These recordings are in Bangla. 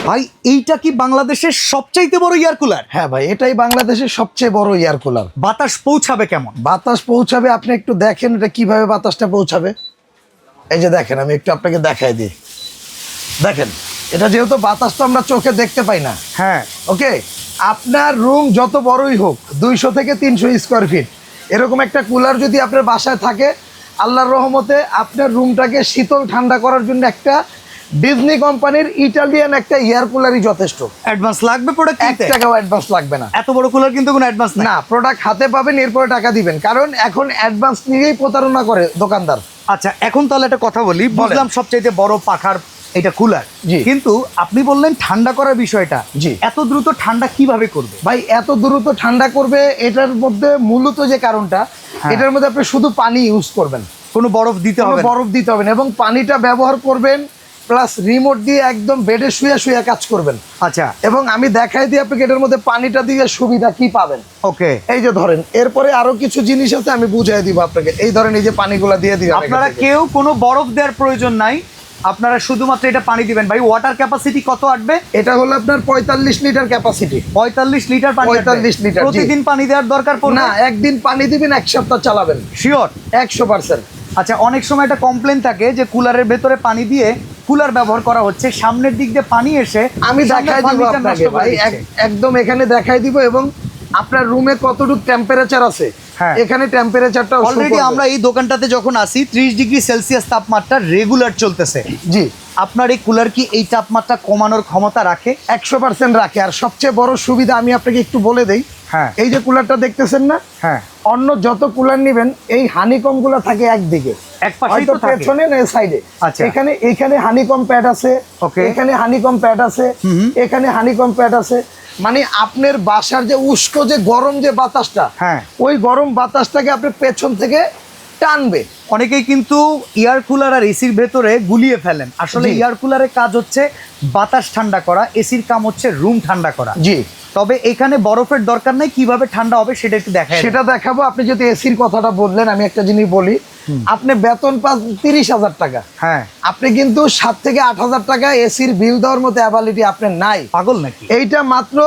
ভাই এইটা কি বাংলাদেশের সবচাইতে বড় এয়ার কুলার? হ্যাঁ ভাই, এটাই বাংলাদেশের সবচেয়ে বড় এয়ার কুলার। বাতাস পৌঁছাবে কেমন? বাতাস পৌঁছাবে, আপনি একটু দেখেন এটা কিভাবে বাতাসটা পৌঁছাবে। এই যে দেখেন, আমি একটু আপনাকে দেখাই দিই। দেখেন, এটা যেহেতু বাতাস তো আমরা চোখে দেখতে পাই না। হ্যাঁ, ওকে, আপনার রুম যত বড়ই হোক, 200 থেকে 300 স্কোয়ার ফিট, এরকম একটা কুলার যদি আপনার বাসায় থাকে, আল্লাহর রহমতে আপনার রুমটাকে শীতল ঠান্ডা করার জন্য একটা ডিজনি কোম্পানির ইটালিয়ান একটা এয়ার কুলারই যথেষ্ট। অ্যাডভান্স লাগবে প্রোডাক্ট এক কিনতে? টাকাও অ্যাডভান্স লাগবে না। এত বড় কুলার কিন্তু কোনো অ্যাডভান্স না, প্রোডাক্ট হাতে পাবেন, এরপরে টাকা দিবেন, কারণ এখন অ্যাডভান্স নিয়েই প্রতারণা করে দোকানদার। আচ্ছা, এখন তাহলে একটা কথা বলি। বুঝলাম সবচাইতে বড় পাখার এটা কুলার, জি। কিন্তু আপনি বললেন ঠান্ডা করার বিষয়টা। জি। এত দ্রুত ঠান্ডা কিভাবে করবে? ভাই, এত দ্রুত ঠান্ডা করবে, এটার মধ্যে মূলত যে কারণটা, এটার মধ্যে আপনি শুধু পানি ইউজ করবেন, কোনো বরফ দিতে হবে না? বরফ দিতে হবে না, এবং পানিটা ব্যবহার করবেন প্লাস রিমোট দিয়ে একদম বেডে শুয়ে শুয়ে কাজ করবেন। আচ্ছা, এবং আমি দেখাই দিই আপনাকে এটার মধ্যে পানিটা দিয়ে সুবিধা কি পাবেন। ওকে। এই যে ধরেন, এরপরে আরো কিছু জিনিস আছে, আমি বুঝাই দিব আপনাকে। এই ধরেন, এই যে পানিগুলা দিয়ে দিবেন, আপনারা কেউ কোনো বরফ দেওয়ার প্রয়োজন নাই, আপনারা শুধুমাত্র এটা পানি দিবেন। ভাই, ওয়াটার ক্যাপাসিটি কত আসবে? এটা হলো আপনার 45 লিটার ক্যাপাসিটি। 45 লিটার পানি? 45 লিটার। প্রতিদিন পানি দেওয়ার দরকার পড়বে না, একদিন পানি দিবেন, এক সপ্তাহ চালাবেন। শিওর? 100%। আচ্ছা, অনেক সময় একটা কমপ্লেন থাকে যে কুলারের ভেতরে পানি দিয়ে কুলার ব্যবহার করা হচ্ছে, সামনের দিক দিয়ে পানি এসে আমি দেখাই দিব আপনাকে ভাই, একদম এখানে দেখাই দিব। এবং আপনার রুমে কতটুকু টেম্পারেচার আছে, হ্যাঁ, এখানে টেম্পারেচারটা অলরেডি আমরা এই দোকানটাতে যখন আসি 30 ডিগ্রি সেলসিয়াস তাপমাত্রা রেগুলার চলতেছে। জি। আপনার এই কুলার কি এই তাপমাত্রা কমানোর ক্ষমতা রাখে? 100% রাখে। আর সবচেয়ে বড় সুবিধা আমি আপনাকে একটু বলে দেই। হ্যাঁ, এই যে কুলারটা দেখতেছেন না, হ্যাঁ, অন্য যত কুলার নেবেন এই হানিকম গুলা থাকে একদিকে, এক পাশেই হয়তো তো থাকে। পেছনে না সাইডে। আচ্ছা। এখানে হানিকম প্যাড আছে, ওকে। এখানে হানিকম প্যাড আছে, এখানে হানিকম প্যাড আছে। মানে আপনার বাসার যে উষ্ণ যে গরম যে বাতাসটা, হ্যাঁ, ওই গরম বাতাসটাকে আপনি পেছন থেকে টানবে। অনেকেই কিন্তু এয়ার কুলার আর এসির ভেতরে গুলিয়ে ফেলেন। আসলে জি। এয়ার কুলারের কাজ হচ্ছে বাতাস ঠান্ডা করা, এসির কাম হচ্ছে রুম ঠান্ডা করা। জি। তবে এখানে বরফের দরকার নাই, কিভাবে ঠান্ডা হবে সেটা একটু দেখাই। সেটা দেখাবো। আপনি যদি এসির কথাটা বললেন, আমি একটা জিনিস বলি। আপনি বেতন পান 30,000 টাকা, হ্যাঁ, আপনি কিন্তু 7 থেকে 8,000 টাকা এসির বিল দেওয়ার মতো অ্যাবিলিটি আপনার নাই। পাগল নাকি? এইটা মাত্র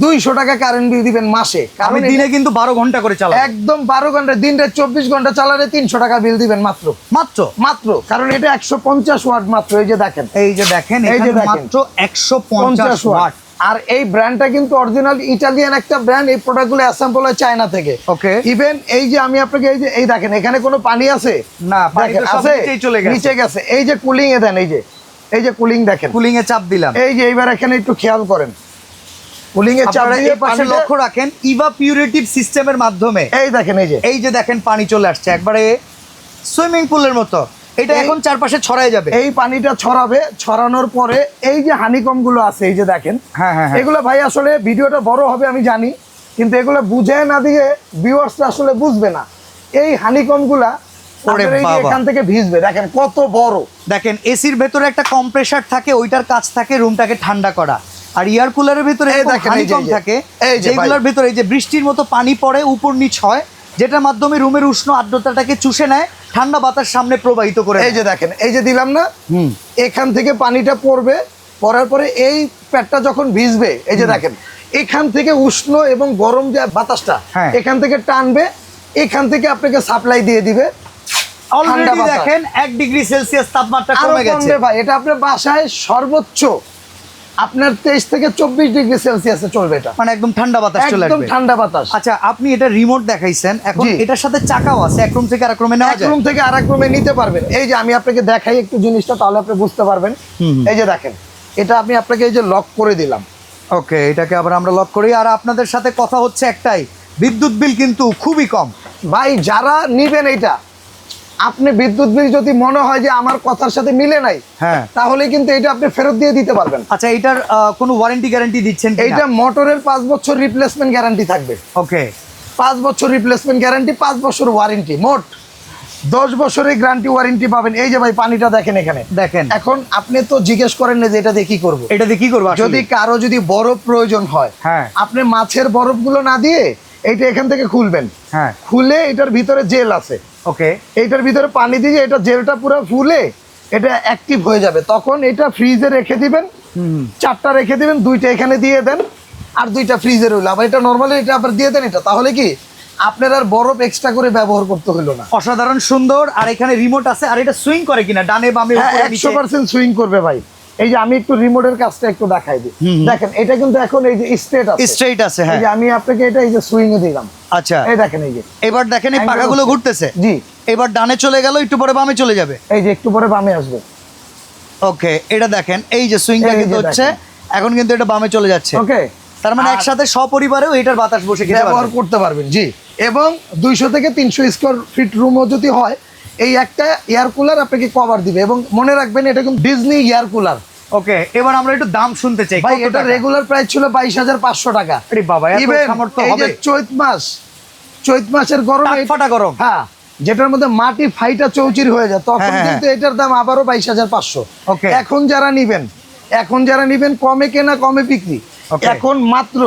200 টাকা কারেন্ট বিল দিবেন মাসে। আমি দিনে কিন্তু 12 ঘন্টা করে চালাই। একদম 12 ঘন্টা, দিনটা 24 ঘন্টা চালালে 300 টাকা বিল দিবেন মাত্র। মাত্র মাত্র, কারণ এটা 150 ওয়াট মাত্র। এই যে দেখেন, এই যে দেখেন, এই যে এখানে দেখেন, মাত্র 150 ওয়াট। আর এই ব্র্যান্ডটা কিন্তু অরিজিনাল ইটালিয়ান একটা ব্র্যান্ড। এই প্রোডাক্টগুলো অ্যাসেম্বল হয় চায়না থেকে। ওকে। ইভেন এই যে আমি আপনাকে এই দেখেন, এখানে কোনো পানি আছে না, পানি তো সব আছে, নিচেই চলে গেছে। নিচে গেছে। এই যে কুলিং এ দেন, এই যে কুলিং দেখেন, কুলিং এ চাপ দিলাম। এই যে এইবার এখানে একটু খেয়াল করেন, কুলিং এর চাপ আপনারা দিয়ে এই পাশে পানিটা- লক্ষ্য রাখেন, ইভাপিউরেটিভ সিস্টেমের মাধ্যমে এই দেখেন, এই যে দেখেন পানি চলে আসছে একবারে সুইমিং পুলের মতো। এটা এখন চারপাশে ছড়ায় যাবে। এই পানিটা ছড়াবে, ছড়ানোর পরে এই যে হানিকম গুলো আছে, এই যে দেখেন, হ্যাঁ, হ্যাঁ, এগুলো ভাই আসলে ভিডিওটা বড় হবে আমি জানি, কিন্তু এগুলো বুঝে না দিয়ে ভিউয়ার্স আসলে বুঝবে না। এই হানিকম গুলা আপনার এই যে এখান থেকে ভিজবে, দেখেন কত বড়। দেখেন, এসির ভেতরে একটা কম্প্রেসার থাকে, ওইটার কাজ থাকে রুমটাকে ঠান্ডা করা। আর এয়ার কুলারের ভেতরে হানিকম থাকে, যেগুলোর ভেতরে এই যে বৃষ্টির মতো পানি পড়ে, উপর নিচ হয়, যেটার মাধ্যমে রুমের উষ্ণ আর্দ্রতাটাকে চুষে নেয়, ঠান্ডা বাতাস সামনে প্রবাহিত করে। এই যে দেখেন, এই যে দিলাম না, এখান থেকে পানিটা পড়বে, পড়ার পরে এই প্যাডটা যখন ভিজবে, এই যে দেখেন, এখান থেকে উষ্ণ এবং গরম যে বাতাসটা এখান থেকে টানবে, এখান থেকে আপনাকে সাপ্লাই দিয়ে দিবে। অলরেডি দেখেন 1 ডিগ্রি সেলসিয়াস তাপমাত্রা কমে গেছে ভাই। এটা আপনার বাসায় সর্বোচ্চ আপনার 23 থেকে 24 ডিগ্রি সেলসিয়াসে চলবে। এটা মানে একদম ঠান্ডা বাতাস চলে আসবে, একদম ঠান্ডা বাতাস। আচ্ছা, আপনি এটা রিমোট দেখাইছেন, এখন এটার সাথে চাকাও আছে, এক রুম থেকে আরেক রুমে নেওয়া যায়, এক রুম থেকে আরেক রুমে নিতে পারবেন। এই যে আমি আপনাকে দেখাই একটু জিনিসটা, তাহলে আপনি বুঝতে পারবেন। এই যে দেখেন, এটা আমি আপনাকে এই যে লক করে দিলাম। ওকে, এটাকে আবার আমরা লক করি। আর আপনাদের সাথে কথা হচ্ছে একটাই, বিদ্যুৎ বিল কিন্তু খুবই কম ভাই। যারা নিবেন এইটা, আপনি বিদ্যুৎ বিল যদি মনে হয় যে আমার কথার সাথে মিলে নাই, হ্যাঁ, তাহলে কিন্তু এটা আপনি ফেরত দিয়ে দিতে পারবেন। আচ্ছা, এটার কোনো ওয়ারেন্টি গ্যারান্টি দিচ্ছেন? এইটা মোটরের 5 বছর রিপ্লেসমেন্ট গ্যারান্টি থাকবে। ওকে, 5 বছর রিপ্লেসমেন্ট গ্যারান্টি, 5 বছর ওয়ারেন্টি, মোট 10 বছরের গ্যারান্টি ওয়ারেন্টি পাবেন। এই যে ভাই পানিটা দেখেন, এখানে দেখেন। এখন আপনি তো জিজ্ঞেস করেন না যে এটা দিয়ে কি করবো। এটা দিয়ে কি করবো? যদি কারো যদি বরফ প্রয়োজন হয়, হ্যাঁ, আপনি মাছের বরফগুলো না দিয়ে এইটা এখান থেকে খুলবেন। হ্যাঁ, খুলে এটার ভিতরে জেল আছে, ওকে, এইটার ভিতরে পানি দিয়ে এটা জেলটা পুরো ফুলে এটা অ্যাক্টিভ হয়ে যাবে। তখন এটা ফ্রিজে রেখে দিবেন, 4টা রেখে দিবেন, 2টা এখানে দিয়ে দেন আর 2টা ফ্রিজে রইল। আবার এটা নরমালি এটা আবার দিয়ে দেন এটা, তাহলে কি আপনার আর বরফ এক্সট্রা করে ব্যবহার করতে হলো না। অসাধারণ সুন্দর। আর এখানে রিমোট আছে, আর এটা সুইং করে কিনা ডানে বামে উপরে নিচে? 100% সুইং করবে ভাই। এই যে আমি একটু রিমোটের কাজটা একটু দেখাই দিই, দেখেন এটা কিন্তু এখন এই যে স্ট্রেট আছে, স্ট্রেট আছে। এই হ্যাঁ, যে আমি আপনাকে এটা এই যে সুইং এ দিলাম, আচ্ছা এই দেখেন এই যে এবার দেখেন এই পাখাগুলো ঘুরতেছে। জি, এবার ডানে চলে গেল, একটু পরে বামে চলে যাবে। এই যে একটু পরে বামে আসবে। ওকে, এটা দেখেন এই যে সুইংটা এই যে কিন্তু হচ্ছে, এখন কিন্তু এটা বামে চলে যাচ্ছে। ওকে, তার মানে একসাথে সপরিবারেও এটার বাতাস বসে খেতে ব্যবহার পারবেন। করতে পারবেন। জি, এবং 200 থেকে 300 স্কয়ার ফিট রুমও যদি হয়, এই একটা এয়ার কুলার আপনাকে কভার দিবে। এবং মনে রাখবেন এটা কিন্তু ডিজনি এয়ার কুলার। ওকে, এবার আমরা একটু দাম শুনতে চাই। ভাই কত এটা টাকা? রেগুলার প্রাইস ছিল 22,500 টাকা। আরে বাবা, এত Even সামর্থ্য এই যে হবে? চৈত মাসের গরমে ফাটা গরম। হ্যাঁ, যেটার মধ্যে মাটি ফাইটা চৌচির হয়ে যায়, তখন হ্যাঁ, কিন্তু এটার দাম আবারও 22,500। Okay. এখন যারা নিবেন কমে কেনা কমে বিক্রি, Okay. এখন মাত্র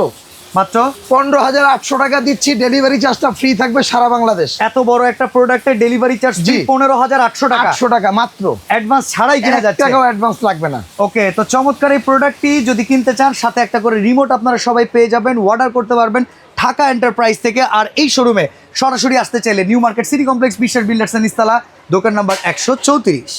মাত্র 15,800 টাকা দিচ্ছি। ডেলিভারি চার্জটা ফ্রি থাকবে সারা বাংলাদেশ। এত বড় একটা প্রোডাক্টের ডেলিভারি চার্জ জি। 15,800 টাকা, 800 টাকা মাত্র, অ্যাডভান্স ছাড়াই কিনা 1 যাচ্ছে। টাকাও অ্যাডভান্স লাগবে না। ওকে, তো চমৎকার এই প্রোডাক্টটি যদি কিনতে চান, সাথে একটা করে রিমোট আপনারা সবাই পেয়ে যাবেন। অর্ডার করতে পারবেন ঢাকা এন্টারপ্রাইজ থেকে। আর এই শোরুমে সরাসরি আসতে চাইলে নিউ মার্কেট সিটি কমপ্লেক্স, বিশ্বের বিল্ডার্স এন্ড ইস্তালা, দোকান নাম্বার 134।